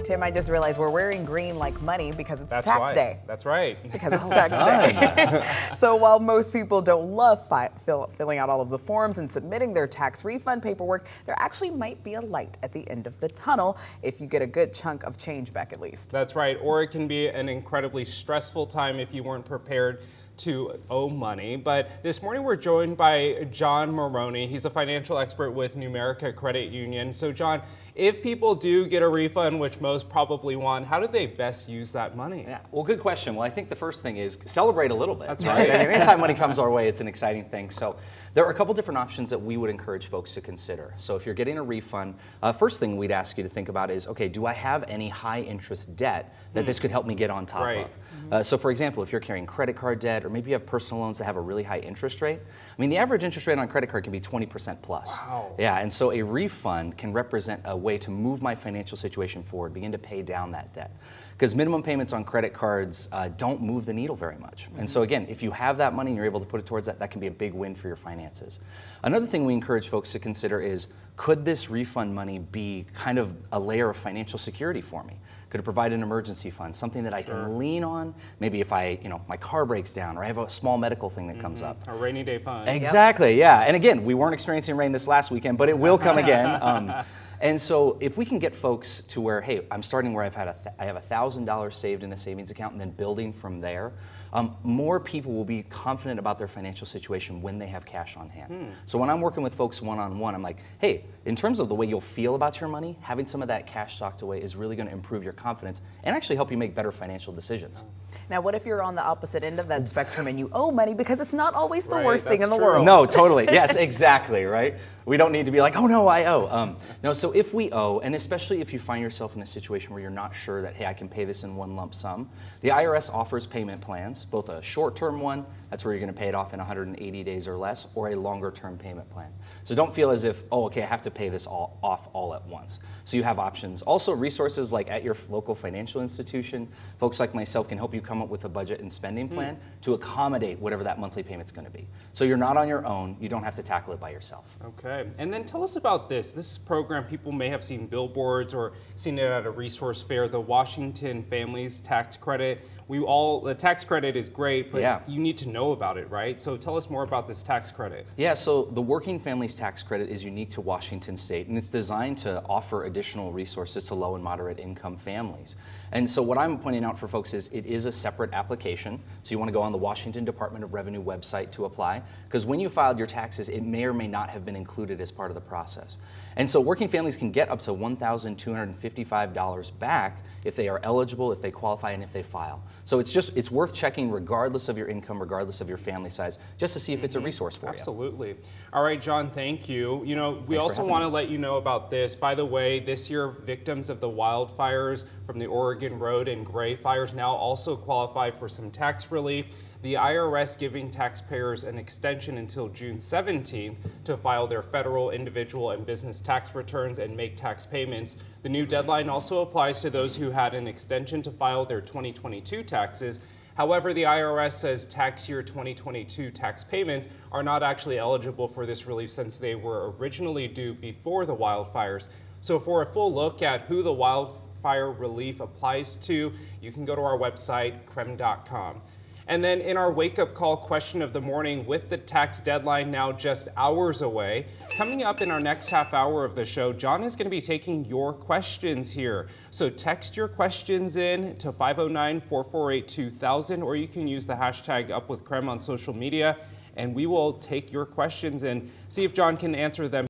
Tim, I just realized we're wearing green like money because it's That's tax why. day. That's right. Because it's tax day. So while most people don't love filling out all of the forms and submitting their tax refund paperwork, there actually might be a light at the end of the tunnel if you get a good chunk of change back at least. That's right. Or it can be an incredibly stressful time if you weren't prepared to owe money. But this morning we're joined by Jon Maroni. He's a financial expert with Numerica Credit Union. So Jon, if people do get a refund, which most probably want, how do they best use that money? Yeah, well, good question. Well, I think the first thing is celebrate a little bit. That's right. I mean, anytime money comes our way, it's an exciting thing. So there are a couple different options that we would encourage folks to consider. So if you're getting a refund, first thing we'd ask you to think about is, okay, do I have any high interest debt that this could help me get on top of? So for example, if you're carrying credit card debt, or maybe you have personal loans that have a really high interest rate, I mean, the average interest rate on a credit card can be 20% plus. Wow. Yeah, and so a refund can represent a way to move my financial situation forward, begin to pay down that debt. Because minimum payments on credit cards don't move the needle very much. And so again, if you have that money and you're able to put it towards that, that can be a big win for your finances. Another thing we encourage folks to consider is, could this refund money be kind of a layer of financial security for me? Could it provide an emergency fund, something that I can lean on? Maybe if my car breaks down or I have a small medical thing that comes up. A rainy day fund. Exactly, yeah. And again, we weren't experiencing rain this last weekend, but it will come again. And so if we can get folks to where, hey, I'm starting where I have $1,000 saved in a savings account and then building from there, more people will be confident about their financial situation when they have cash on hand. So when I'm working with folks one-on-one, I'm like, hey, in terms of the way you'll feel about your money, having some of that cash stocked away is really going to improve your confidence and actually help you make better financial decisions. Now, what if you're on the opposite end of that spectrum and you owe money? Because it's not always the Right, worst thing in that's the true. world. No, totally. Yes, exactly, right? We don't need to be like, oh no, I owe. No, so if we owe, and especially if you find yourself in a situation where you're not sure that, hey, I can pay this in one lump sum, the IRS offers payment plans, both a short-term one, that's where you're going to pay it off in 180 days or less, or a longer-term payment plan. So don't feel as if, oh, okay, I have to pay this off all at once. So you have options. Also, resources like at your local financial institution, folks like myself can help you come up with a budget and spending plan to accommodate whatever that monthly payment's going to be. So you're not on your own. You don't have to tackle it by yourself. Okay, and then tell us about this. This program, people may have seen billboards or seen it at a resource fair, the Washington Families Tax Credit. The tax credit is great, but you need to know about it, right? So tell us more about this tax credit. Yeah, so the Working Families Tax Credit is unique to Washington State, and it's designed to offer additional resources to low and moderate income families. And so what I'm pointing out for folks is it is a separate application. So you want to go on the Washington Department of Revenue website to apply, because when you filed your taxes, it may or may not have been included as part of the process. And so working families can get up to $1,255 back if they are eligible, if they qualify, and if they file. So it's worth checking regardless of your income, regardless of your family size, just to see if it's a resource for you. Absolutely. All right, Jon, thank you. You know, we also want to let you know about this. By the way, this year, victims of the wildfires from the Oregon Road and Gray fires now also qualify for some tax relief. The IRS giving taxpayers an extension until June 17th to file their federal, individual, and business tax returns and make tax payments. The new deadline also applies to those who had an extension to file their 2022 taxes. However, the IRS says tax year 2022 tax payments are not actually eligible for this relief since they were originally due before the wildfires. So for a full look at who the wildfire relief applies to, you can go to our website, KREM.com. And then in our wake-up call question of the morning, with the tax deadline now just hours away, coming up in our next half hour of the show, Jon is going to be taking your questions here. So text your questions in to 509-448-2000, or you can use the hashtag #UpWithKrem on social media, and we will take your questions and see if Jon can answer them